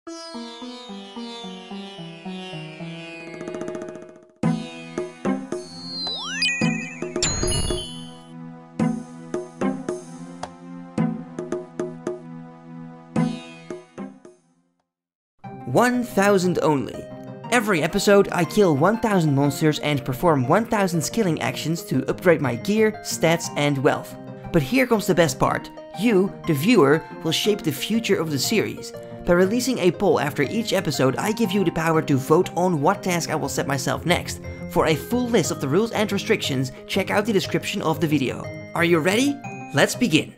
$1,000 only. Every episode I kill 1000 monsters and perform 1000 skilling actions to upgrade my gear, stats and wealth. But here comes the best part. You, the viewer, will shape the future of the series. By releasing a poll after each episode, I give you the power to vote on what task I will set myself next. For a full list of the rules and restrictions, check out the description of the video. Are you ready? Let's begin.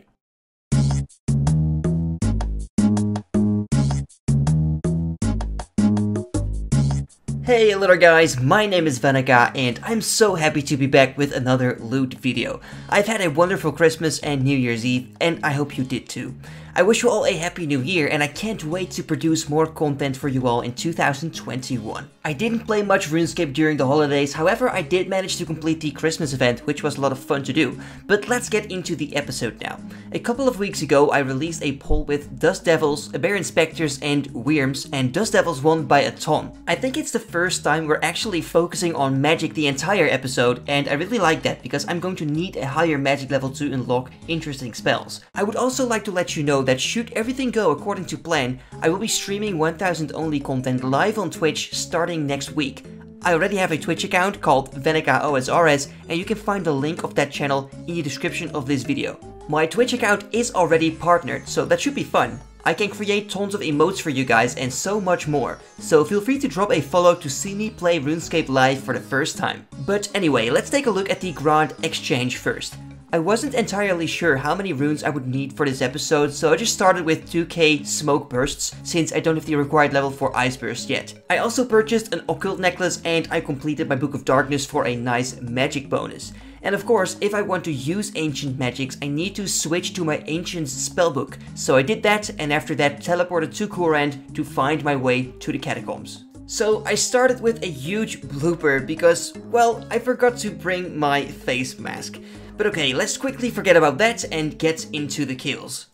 Hey little guys, my name is Vannaka and I'm so happy to be back with another loot video. I've had a wonderful Christmas and New Year's Eve and I hope you did too. I wish you all a happy new year and I can't wait to produce more content for you all in 2021. I didn't play much RuneScape during the holidays, however I did manage to complete the Christmas event, which was a lot of fun to do. But let's get into the episode now. A couple of weeks ago I released a poll with Dust Devils, Bear Inspectors and Wyrms, and Dust Devils won by a ton. I think it's the first time we're actually focusing on magic the entire episode, and I really like that because I'm going to need a higher magic level to unlock interesting spells. I would also like to let you know that should everything go according to plan, I will be streaming 1000 only content live on Twitch starting next week. I already have a Twitch account called Vannaka OSRS and you can find the link of that channel in the description of this video. My Twitch account is already partnered, so that should be fun. I can create tons of emotes for you guys and so much more, so feel free to drop a follow to see me play RuneScape live for the first time. But anyway, let's take a look at the Grand Exchange first. I wasn't entirely sure how many runes I would need for this episode, so I just started with 2k smoke bursts, since I don't have the required level for ice burst yet. I also purchased an occult necklace and I completed my Book of Darkness for a nice magic bonus. And of course, if I want to use ancient magics, I need to switch to my ancients spellbook. So I did that, and after that teleported to Kurand to find my way to the catacombs. So I started with a huge blooper because, well, I forgot to bring my face mask. But okay, let's quickly forget about that and get into the kills.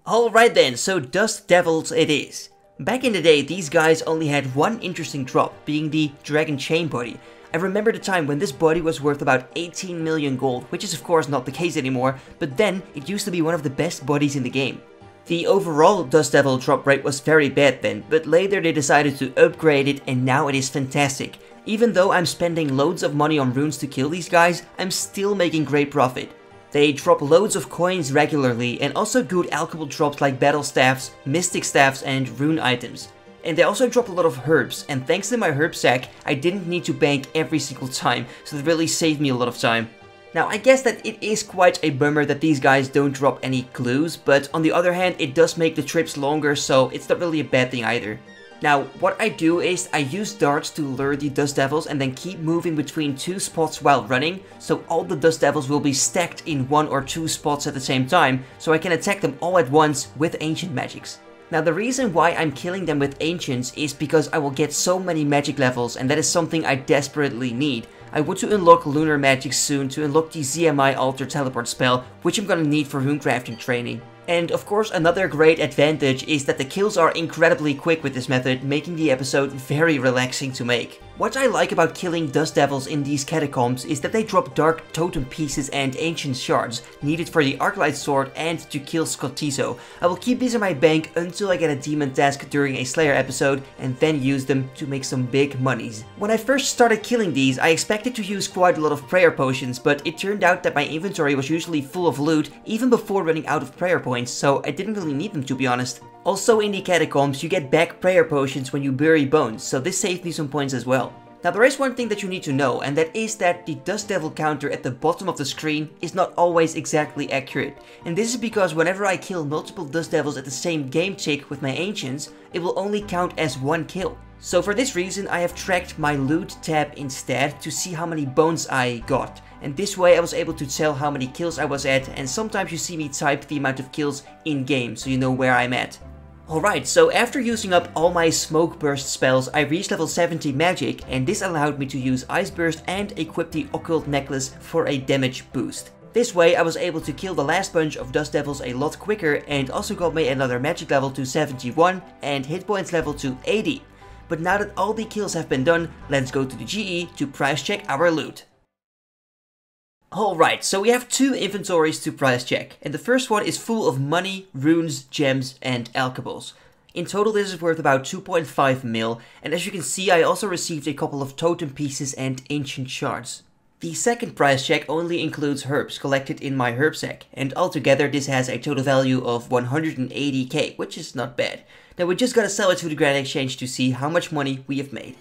Alright then, so Dust Devils it is. Back in the day, these guys only had one interesting drop, being the Dragon Chain body. I remember the time when this body was worth about 18 million gold, which is of course not the case anymore, but then it used to be one of the best bodies in the game. The overall Dust Devil drop rate was very bad then, but later they decided to upgrade it and now it is fantastic. Even though I'm spending loads of money on runes to kill these guys, I'm still making great profit. They drop loads of coins regularly and also good alchemical drops like battle staffs, mystic staffs and rune items. And they also drop a lot of herbs, and thanks to my herb sack, I didn't need to bank every single time, so it really saved me a lot of time. Now I guess that it is quite a bummer that these guys don't drop any clues, but on the other hand it does make the trips longer, so it's not really a bad thing either. Now what I do is I use darts to lure the Dust Devils and then keep moving between two spots while running, so all the Dust Devils will be stacked in one or two spots at the same time, so I can attack them all at once with ancient magics. Now the reason why I'm killing them with ancients is because I will get so many magic levels and that is something I desperately need. I want to unlock lunar magic soon to unlock the ZMI alter teleport spell, which I'm gonna need for runecrafting training. And of course another great advantage is that the kills are incredibly quick with this method, making the episode very relaxing to make. What I like about killing Dust Devils in these catacombs is that they drop dark totem pieces and ancient shards, needed for the Arclight sword and to kill Scotizo. I will keep these in my bank until I get a demon task during a Slayer episode and then use them to make some big monies. When I first started killing these, I expected to use quite a lot of prayer potions, but it turned out that my inventory was usually full of loot even before running out of prayer points, so I didn't really need them to be honest. Also in the catacombs you get back prayer potions when you bury bones, so this saved me some points as well. Now there is one thing that you need to know, and that is that the Dust Devil counter at the bottom of the screen is not always exactly accurate. And this is because whenever I kill multiple Dust Devils at the same game tick with my ancients, it will only count as one kill. So for this reason I have tracked my loot tab instead to see how many bones I got. And this way I was able to tell how many kills I was at, and sometimes you see me type the amount of kills in game so you know where I'm at. Alright, so after using up all my smoke burst spells, I reached level 70 magic, and this allowed me to use ice burst and equip the occult necklace for a damage boost. This way I was able to kill the last bunch of Dust Devils a lot quicker and also got me another magic level to 71 and hit points level to 80. But now that all the kills have been done, let's go to the GE to price check our loot. Alright, so we have two inventories to price check, and the first one is full of money, runes, gems and alchebles. In total this is worth about 2.5 mil, and as you can see I also received a couple of totem pieces and ancient shards. The second price check only includes herbs collected in my herb sack, and altogether this has a total value of 180k, which is not bad. Now we just gotta sell it to the Grand Exchange to see how much money we have made.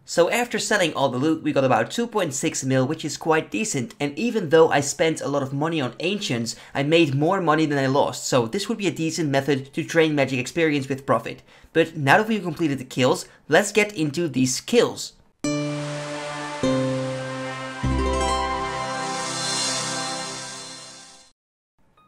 So after selling all the loot, we got about 2.6 mil, which is quite decent, and even though I spent a lot of money on ancients, I made more money than I lost, so this would be a decent method to train magic experience with profit. But now that we've completed the kills, let's get into these skills.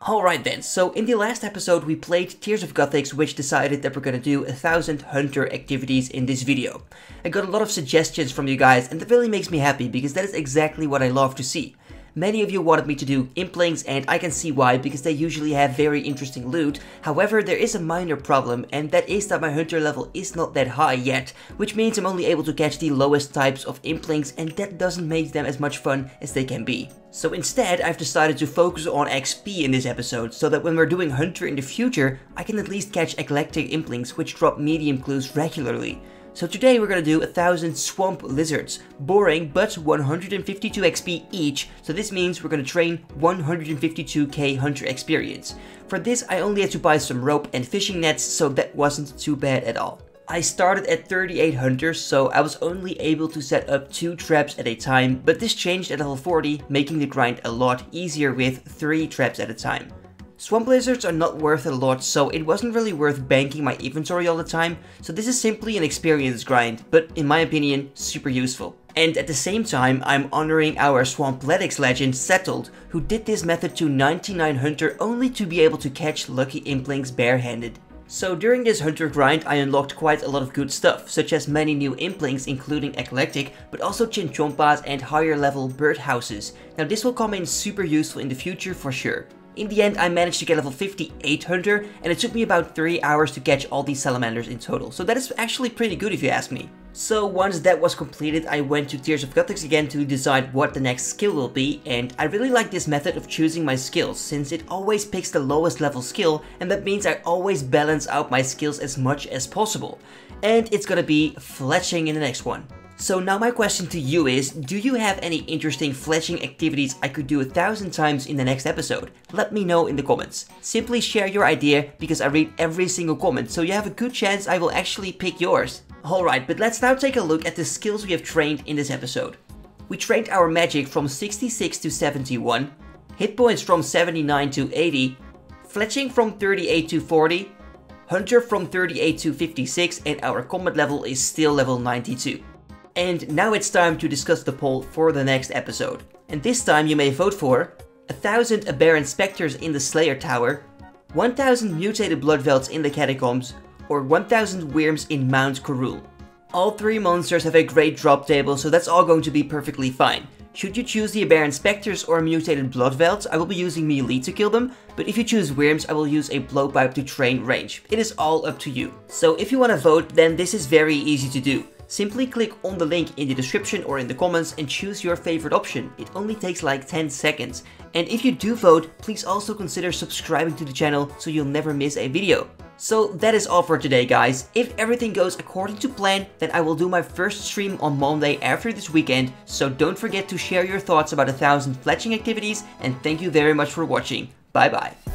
Alright then, so in the last episode we played Tears of Gothics, which decided that we're gonna do 1000 hunter activities in this video. I got a lot of suggestions from you guys and that really makes me happy because that is exactly what I love to see. Many of you wanted me to do implings and I can see why, because they usually have very interesting loot. However, there is a minor problem, and that is that my hunter level is not that high yet, which means I'm only able to catch the lowest types of implings, and that doesn't make them as much fun as they can be. So instead, I've decided to focus on XP in this episode, so that when we're doing hunter in the future, I can at least catch eclectic implings which drop medium clues regularly. So today we're gonna do 1000 swamp lizards. Boring, but 152 XP each, so this means we're gonna train 152k hunter experience. For this I only had to buy some rope and fishing nets, so that wasn't too bad at all. I started at 38 hunters, so I was only able to set up 2 traps at a time, but this changed at level 40, making the grind a lot easier with 3 traps at a time. Swamp lizards are not worth a lot, so it wasn't really worth banking my inventory all the time, so this is simply an experience grind, but in my opinion, super useful. And at the same time, I'm honoring our Swampletics legend Settled, who did this method to 99 hunter only to be able to catch lucky implings barehanded. So during this hunter grind I unlocked quite a lot of good stuff, such as many new implings including eclectic, but also chinchompas and higher level birdhouses. Now this will come in super useful in the future for sure. In the end I managed to get level 58 hunter, and it took me about 3 hours to catch all these salamanders in total, so that is actually pretty good if you ask me. So once that was completed I went to Tears of Gothics again to decide what the next skill will be, and I really like this method of choosing my skills since it always picks the lowest level skill, and that means I always balance out my skills as much as possible. And it's gonna be fletching in the next one. So now my question to you is, do you have any interesting fletching activities I could do 1000 times in the next episode? Let me know in the comments. Simply share your idea because I read every single comment, so you have a good chance I will actually pick yours. Alright, but let's now take a look at the skills we have trained in this episode. We trained our magic from 66 to 71, hit points from 79 to 80, fletching from 38 to 40, hunter from 38 to 56, and our combat level is still level 92. And now it's time to discuss the poll for the next episode. And this time you may vote for 1000 aberrant specters in the Slayer Tower, 1000 mutated bloodvelds in the catacombs, or 1000 Wyrms in Mount Corul. All 3 monsters have a great drop table, so that's all going to be perfectly fine. Should you choose the aberrant specters or mutated bloodvelds, I will be using melee to kill them, but if you choose Wyrms, I will use a blowpipe to train range. It is all up to you. So if you want to vote, then this is very easy to do. Simply click on the link in the description or in the comments and choose your favorite option. It only takes like 10 seconds. And if you do vote, please also consider subscribing to the channel so you'll never miss a video. So that is all for today guys. If everything goes according to plan, then I will do my first stream on Monday after this weekend, so don't forget to share your thoughts about 1000 fletching activities, and thank you very much for watching. Bye bye.